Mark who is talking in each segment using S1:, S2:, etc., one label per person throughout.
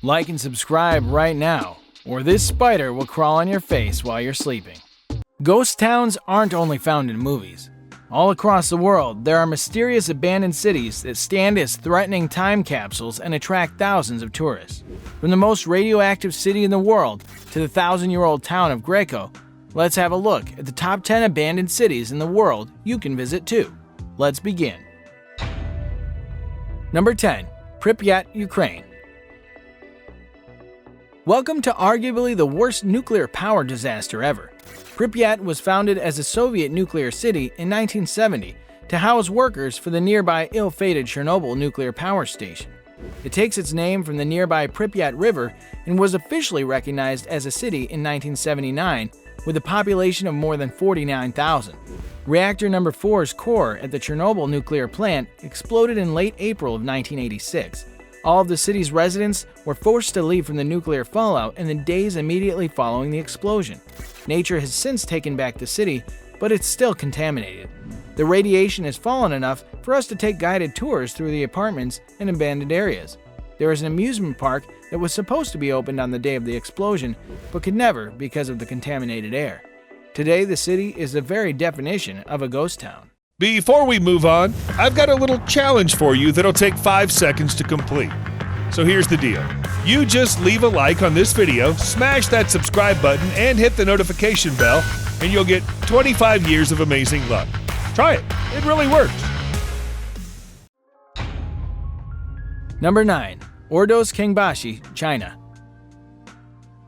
S1: Like and subscribe right now, or this spider will crawl on your face while you're sleeping. Ghost towns aren't only found in movies. All across the world, there are mysterious abandoned cities that stand as threatening time capsules and attract thousands of tourists. From the most radioactive city in the world to the 1,000-year-old town of Craco, let's have a look at the top 10 abandoned cities in the world you can visit too. Let's begin. Number 10. Pripyat, Ukraine. Welcome to arguably the worst nuclear power disaster ever. Pripyat was founded as a Soviet nuclear city in 1970 to house workers for the nearby ill-fated Chernobyl Nuclear Power Station. It takes its name from the nearby Pripyat River and was officially recognized as a city in 1979 with a population of more than 49,000. Reactor No. 4's core at the Chernobyl Nuclear Plant exploded in late April of 1986. All of the city's residents were forced to leave from the nuclear fallout in the days immediately following the explosion. Nature has since taken back the city, but it's still contaminated. The radiation has fallen enough for us to take guided tours through the apartments and abandoned areas. There is an amusement park that was supposed to be opened on the day of the explosion, but could never because of the contaminated air. Today, the city is the very definition of a ghost town.
S2: Before we move on, I've got a little challenge for you that'll take 5 seconds to complete. So here's the deal. You just leave a like on this video, smash that subscribe button, and hit the notification bell, and you'll get 25 years of amazing luck. Try it. It really works.
S1: Number 9. ORDOS, KANGBASHI, China.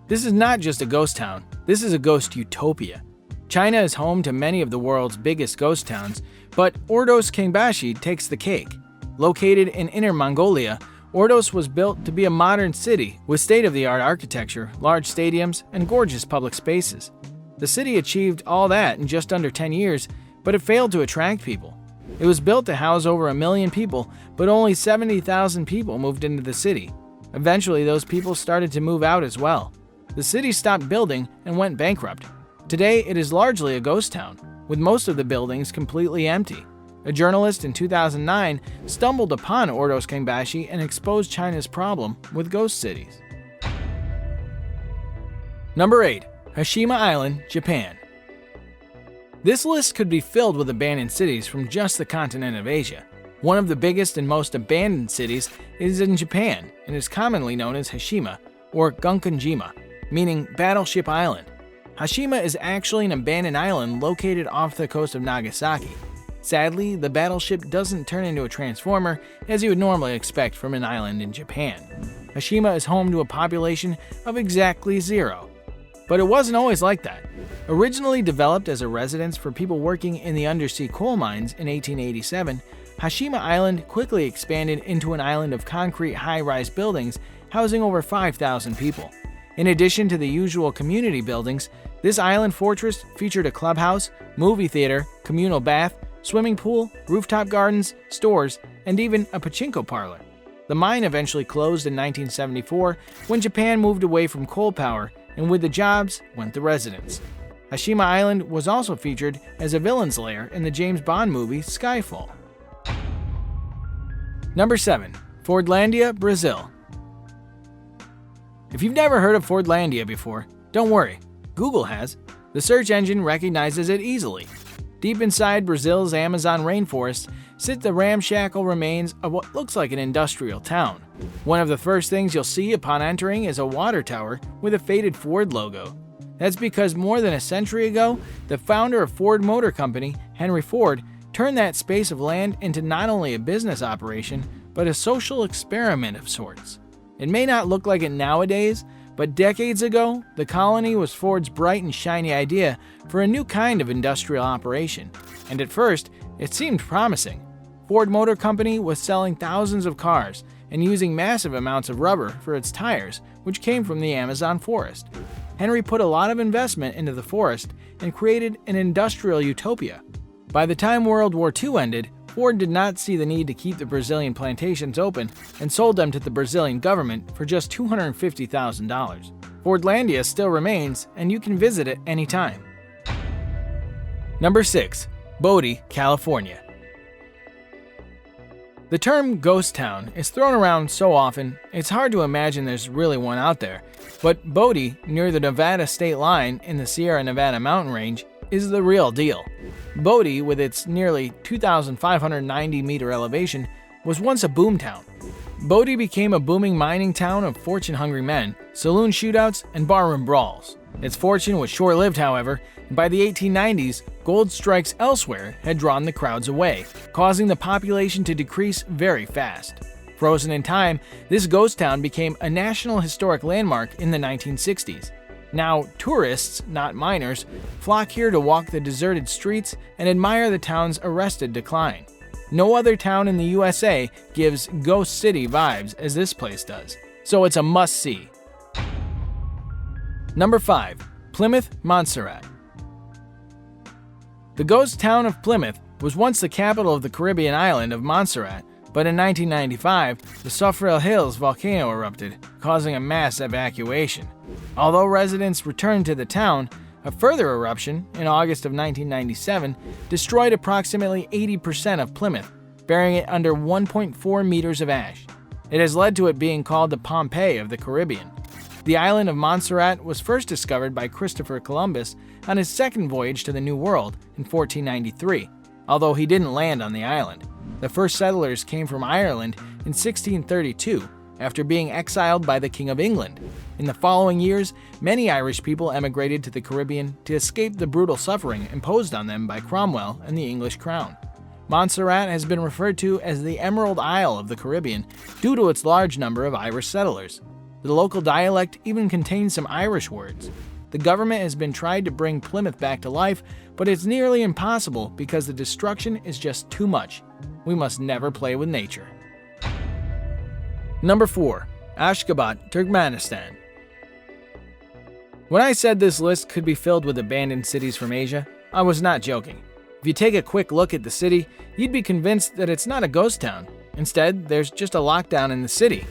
S1: This is not just a ghost town, this is a ghost utopia. China is home to many of the world's biggest ghost towns, but ORDOS KANGBASHI takes the cake. Located in Inner Mongolia, ORDOS was built to be a modern city with state-of-the-art architecture, large stadiums, and gorgeous public spaces. The city achieved all that in just under 10 years, but it failed to attract people. It was built to house over 1 million people, but only 70,000 people moved into the city. Eventually, those people started to move out as well. The city stopped building and went bankrupt. Today, it is largely a ghost town, with most of the buildings completely empty. A journalist in 2009 stumbled upon ORDOS KANGBASHI and exposed China's problem with ghost cities. Number 8. Hashima Island, Japan. This list could be filled with abandoned cities from just the continent of Asia. One of the biggest and most abandoned cities is in Japan and is commonly known as Hashima, or Gunkanjima, meaning Battleship Island. Hashima is actually an abandoned island located off the coast of Nagasaki. Sadly, the battleship doesn't turn into a transformer as you would normally expect from an island in Japan. Hashima is home to a population of exactly 0. But it wasn't always like that. Originally developed as a residence for people working in the undersea coal mines in 1887, Hashima Island quickly expanded into an island of concrete high-rise buildings housing over 5,000 people. In addition to the usual community buildings, this island fortress featured a clubhouse, movie theater, communal bath, swimming pool, rooftop gardens, stores, and even a pachinko parlor. The mine eventually closed in 1974 when Japan moved away from coal power, and with the jobs went the residents. Hashima Island was also featured as a villain's lair in the James Bond movie Skyfall. Number 7. FORDLANDIA, Brazil. If you've never heard of FORDLANDIA before, don't worry, Google has. The search engine recognizes it easily. Deep inside Brazil's Amazon rainforest sit the ramshackle remains of what looks like an industrial town. One of the first things you'll see upon entering is a water tower with a faded Ford logo. That's because more than a century ago, the founder of Ford Motor Company, Henry Ford, turned that space of land into not only a business operation, but a social experiment of sorts. It may not look like it nowadays, but decades ago, the colony was Ford's bright and shiny idea for a new kind of industrial operation. And at first, it seemed promising. Ford Motor Company was selling thousands of cars and using massive amounts of rubber for its tires, which came from the Amazon forest. Henry put a lot of investment into the forest and created an industrial utopia. By the time World War II ended, Ford did not see the need to keep the Brazilian plantations open and sold them to the Brazilian government for just $250,000. FORDLANDIA still remains, and you can visit it anytime. Number 6. BODIE, California. The term ghost town is thrown around so often, it's hard to imagine there's really one out there. But BODIE, near the Nevada state line in the Sierra Nevada mountain range, is the real deal. BODIE, with its nearly 2,590-meter elevation, was once a boomtown. BODIE became a booming mining town of fortune-hungry men, saloon shootouts, and barroom brawls. Its fortune was short-lived, however, and by the 1890s, gold strikes elsewhere had drawn the crowds away, causing the population to decrease very fast. Frozen in time, this ghost town became a National Historic Landmark in the 1960s. Now, tourists, not miners, flock here to walk the deserted streets and admire the town's arrested decline. No other town in the USA gives Ghost City vibes as this place does, so it's a must-see. Number 5. Plymouth, Montserrat. The ghost town of Plymouth was once the capital of the Caribbean island of Montserrat, but in 1995, the Soufriere Hills volcano erupted, causing a mass evacuation. Although residents returned to the town, a further eruption in August of 1997 destroyed approximately 80% of Plymouth, burying it under 1.4 meters of ash. It has led to it being called the Pompeii of the Caribbean. The island of Montserrat was first discovered by Christopher Columbus on his second voyage to the New World in 1493, although he didn't land on the island. The first settlers came from Ireland in 1632 after being exiled by the King of England. In the following years, many Irish people emigrated to the Caribbean to escape the brutal suffering imposed on them by Cromwell and the English crown. Montserrat has been referred to as the Emerald Isle of the Caribbean due to its large number of Irish settlers. The local dialect even contains some Irish words. The government has been tried to bring Plymouth back to life, but it's nearly impossible because the destruction is just too much. We must never play with nature. Number 4. ASHGABAT, Turkmenistan. When I said this list could be filled with abandoned cities from Asia, I was not joking. If you take a quick look at the city, you'd be convinced that it's not a ghost town. Instead, there's just a lockdown in the city.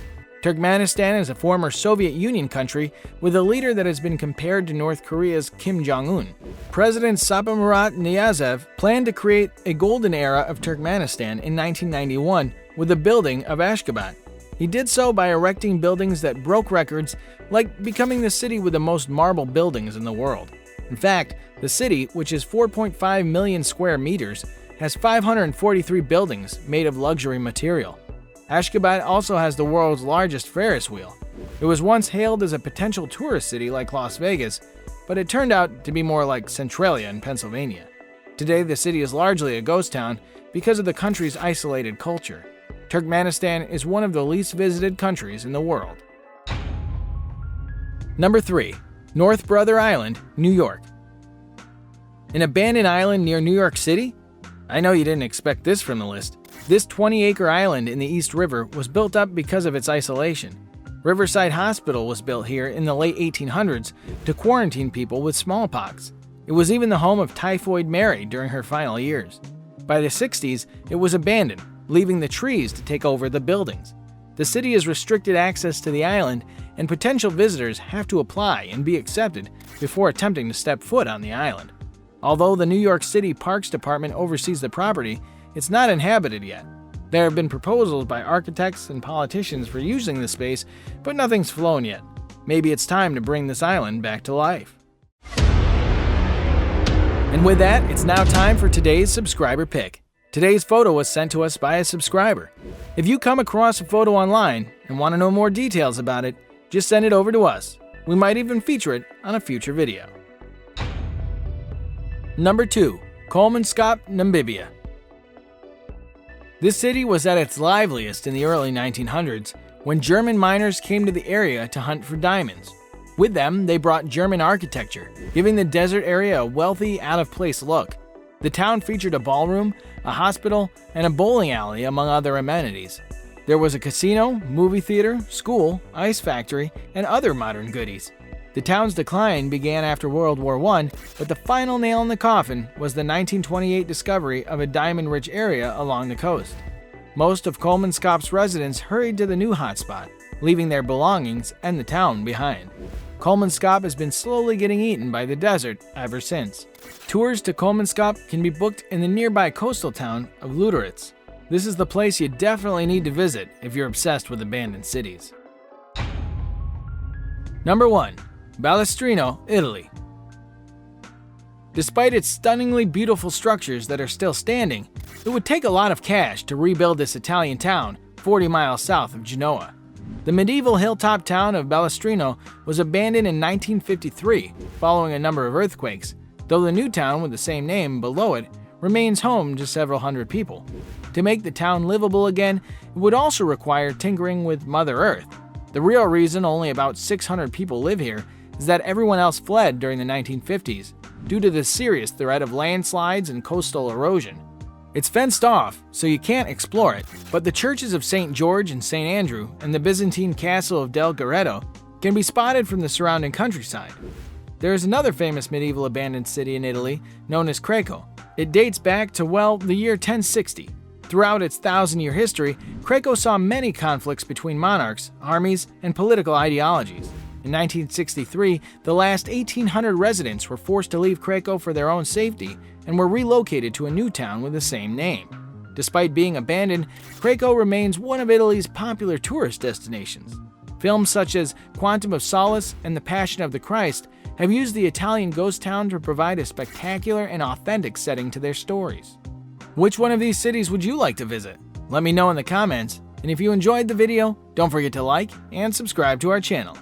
S1: Turkmenistan is a former Soviet Union country with a leader that has been compared to North Korea's Kim Jong-un. President Saparmurat Niyazev planned to create a golden era of Turkmenistan in 1991 with the building of Ashgabat. He did so by erecting buildings that broke records, like becoming the city with the most marble buildings in the world. In fact, the city, which is 4.5 million square meters, has 543 buildings made of luxury material. Ashgabat also has the world's largest Ferris wheel. It was once hailed as a potential tourist city like Las Vegas, but it turned out to be more like Centralia in Pennsylvania. Today, the city is largely a ghost town because of the country's isolated culture. Turkmenistan is one of the least visited countries in the world. Number 3. North Brother Island, New York. An abandoned island near New York City? I know you didn't expect this from the list. This 20-acre island in the East River was built up because of its isolation. Riverside Hospital was built here in the late 1800s to quarantine people with smallpox. It was even the home of Typhoid Mary during her final years. By the 60s, it was abandoned, leaving the trees to take over the buildings. The city has restricted access to the island, and potential visitors have to apply and be accepted before attempting to step foot on the island. Although the New York City Parks Department oversees the property, it's not inhabited yet. There have been proposals by architects and politicians for using the space, but nothing's flown yet. Maybe it's time to bring this island back to life. And with that, it's now time for today's subscriber pick. Today's photo was sent to us by a subscriber. If you come across a photo online and want to know more details about it, just send it over to us. We might even feature it on a future video. Number 2. KOLMANSKOP, Namibia. This city was at its liveliest in the early 1900s when German miners came to the area to hunt for diamonds. With them, they brought German architecture, giving the desert area a wealthy, out-of-place look. The town featured a ballroom, a hospital, and a bowling alley, among other amenities. There was a casino, movie theater, school, ice factory, and other modern goodies. The town's decline began after World War I, but the final nail in the coffin was the 1928 discovery of a diamond-rich area along the coast. Most of KOLMANSKOP's residents hurried to the new hotspot, leaving their belongings and the town behind. KOLMANSKOP has been slowly getting eaten by the desert ever since. Tours to KOLMANSKOP can be booked in the nearby coastal town of Luderitz. This is the place you definitely need to visit if you're obsessed with abandoned cities. Number 1. Balestrino, Italy. Despite its stunningly beautiful structures that are still standing, it would take a lot of cash to rebuild this Italian town 40 miles south of Genoa. The medieval hilltop town of Balestrino was abandoned in 1953 following a number of earthquakes, though the new town with the same name below it remains home to several hundred people. To make the town livable again, it would also require tinkering with Mother Earth. The real reason only about 600 people live here is that everyone else fled during the 1950s due to the serious threat of landslides and coastal erosion. It's fenced off, so you can't explore it, but the churches of St. George and St. Andrew and the Byzantine castle of Del Garretto can be spotted from the surrounding countryside. There is another famous medieval abandoned city in Italy known as Craco. It dates back to, the year 1060. Throughout its 1,000-year history, Craco saw many conflicts between monarchs, armies, and political ideologies. In 1963, the last 1,800 residents were forced to leave Craco for their own safety and were relocated to a new town with the same name. Despite being abandoned, Craco remains one of Italy's popular tourist destinations. Films such as Quantum of Solace and The Passion of the Christ have used the Italian ghost town to provide a spectacular and authentic setting to their stories. Which one of these cities would you like to visit? Let me know in the comments, and if you enjoyed the video, don't forget to like and subscribe to our channel.